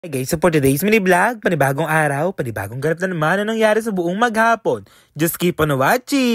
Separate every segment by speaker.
Speaker 1: Hey guys, so for today's mini vlog, panibagong araw, panibagong ganap na naman ang nangyari sa buong maghapon. Just keep on watching!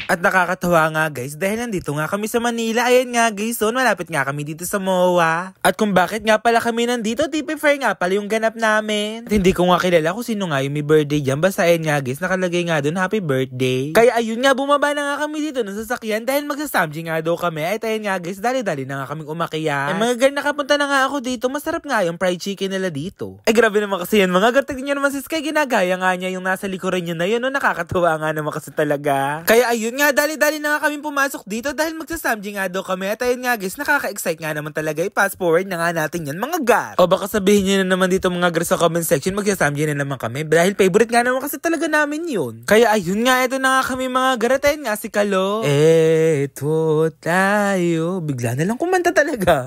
Speaker 1: At nakakatawa nga guys, dahil nandito nga kami sa Manila. Ayan nga guys, so malapit nga kami dito sa MOA. At kung bakit nga pala kami nandito, TP Fair nga pala yung ganap namin. At hindi ko nga kilala kung sino nga yung may birthday dyan. Basta ayan nga guys, nakalagay nga dun, happy birthday. Kaya ayun nga, bumaba na nga kami dito ng sasakyan dahil magsasamji nga daw kami. At ayan nga guys, dali-dali na nga kaming umakyat. Ay mga girl, nakapunta na nga ako dito. Masarap nga yung fried chicken nila dito. Ay grabe naman kasi yan mga girl. Tignan nyo naman si Sky, ginagaya nga niya yung nasa likuran niya na yun. No? Nakakatuwa nga naman kasi talaga. Kaya ayun nga, dali-dali na nga kami pumasok dito dahil magsasamji nga daw kami. At ayun nga guys, nakaka-excite nga naman talaga. I-fast forward na nga natin yan mga gar. O baka sabihin nyo na naman dito mga gar sa comment section, magsasamji na naman kami. Dahil favorite nga naman kasi talaga namin yun. Kaya ayun nga, ito na nga kami mga gar. At ayun nga si Kalo. Eto tayo. Bigla na lang kumanta talaga.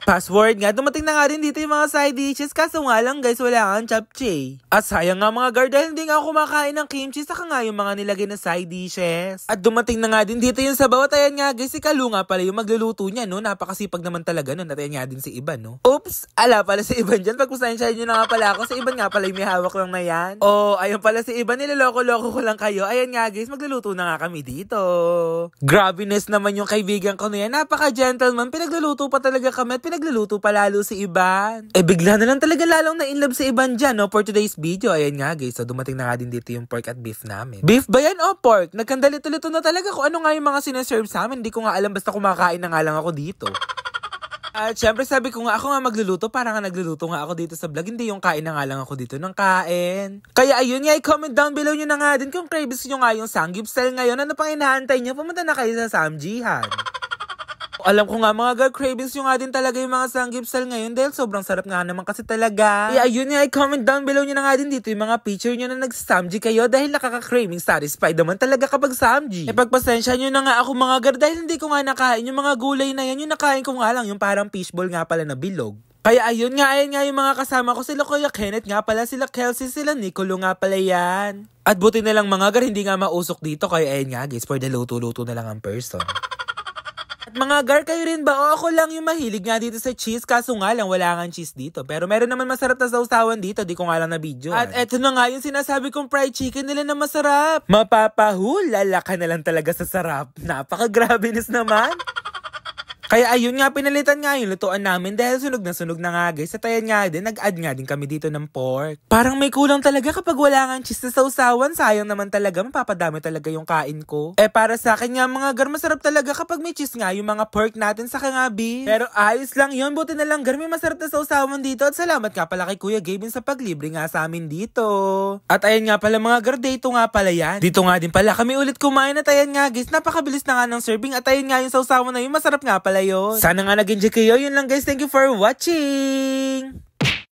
Speaker 1: Password nga, dumating na nga din dito yung mga side dishes. Kaso nga lang guys, wala nga chapche. At sayang nga mga guard, dahil hindi nga ako kumakain ng kimchi, saka nga yung mga nilagay na side dishes. At dumating na nga din dito yung sabaw. At ayan nga guys, si Kalu nga pala yung magluluto niya, no? Napakasipag naman talaga nun. At ayan nga din si Iban, no? Oops! Ala pala si Iban dyan. Pagpasensyahan nyo na nga pala ako. Si Iban nga pala yung may hawak lang na yan. Oh, ayun pala si Iban. Niloloko-loko ko lang kayo. Ayan nga guys, magluluto na nga kami dito. Graviness naman yung kaibigan ko na yan. Napaka-gentleman. Pinagluluto pa talaga kami at pinagluluto palalo si Iban. Eh bigla na lang talaga lalong na-inlove si Iban dyan, no? For today's video, ayan nga guys. So dumating na nga din dito yung pork at beef namin. Beef ba yan o pork? Nagkandalito-lito na talaga kung ano nga yung mga sineserve sa amin. Hindi ko nga alam, basta kumakain na nga lang ako dito. At syempre sabi ko nga ako nga magluluto, para nga nagluluto nga ako dito sa vlog. Hindi yung kain na nga lang ako dito ng kain. Kaya ayun nga, i-comment down below nyo na nga din kung craves nyo nga yung Samgyup style ngayon. Ano pang inaantay nyo? Pumunta na kayo sa Samjihan. Alam ko nga mga girl, cravings nyo nga din talaga yung mga Samgyup style ngayon dahil sobrang sarap nga naman kasi talaga. Ayun nga, i-comment down below nyo na nga din dito yung mga picture nyo na nag-samji kayo dahil nakaka-craving satisfied naman talaga kapag samji. E pagpasensya nyo na nga ako mga girl dahil hindi ko nga nakain yung mga gulay na yan. Yung nakain ko nga lang yung parang fishball nga pala na bilog. Kaya ayun nga, ayan nga yung mga kasama ko, sila Kuya Kenneth nga pala, sila Kelsey, sila Nicolo nga pala yan. At buti na lang mga gar, hindi nga mausok dito, kaya ayun nga guys, for the luto-luto na lang ang person. At mga gar, kayo rin ba? O ako lang yung mahilig nga dito sa cheese, kaso nga lang wala nga cheese dito. Pero meron naman masarap na sausawan dito, di ko nga lang na video. At eto na nga yung sinasabi kong fried chicken nila na masarap. Mapapahulala ka na lang talaga sa sarap. Napaka-grabeness naman. Kaya ayun nga, pinalitan nga yung lutuan namin dahil sunog na nga guys. At ayan nga din, nag-add nga din kami dito ng pork. Parang may kulang talaga kapag wala nga cheese na sausawan. Sayang naman talaga, mapapadami talaga yung kain ko. Eh para sa akin nga mga gar, masarap talaga kapag may cheese nga yung mga pork natin sa nga beef. Pero ayos lang yun, buti na lang gar, may masarap na sausawan dito. At salamat nga pala kay Kuya Gavin sa paglibre nga sa amin dito. At ayan nga pala mga gar, dito nga pala yan. Dito nga din pala kami ulit kumain. At ayan nga guys, napakabilis na nga ng serving. At ayun nga yung sausawan na yun, masarap nga pala yun. Sana nga nag-enjoy kayo. Yun lang guys. Thank you for watching!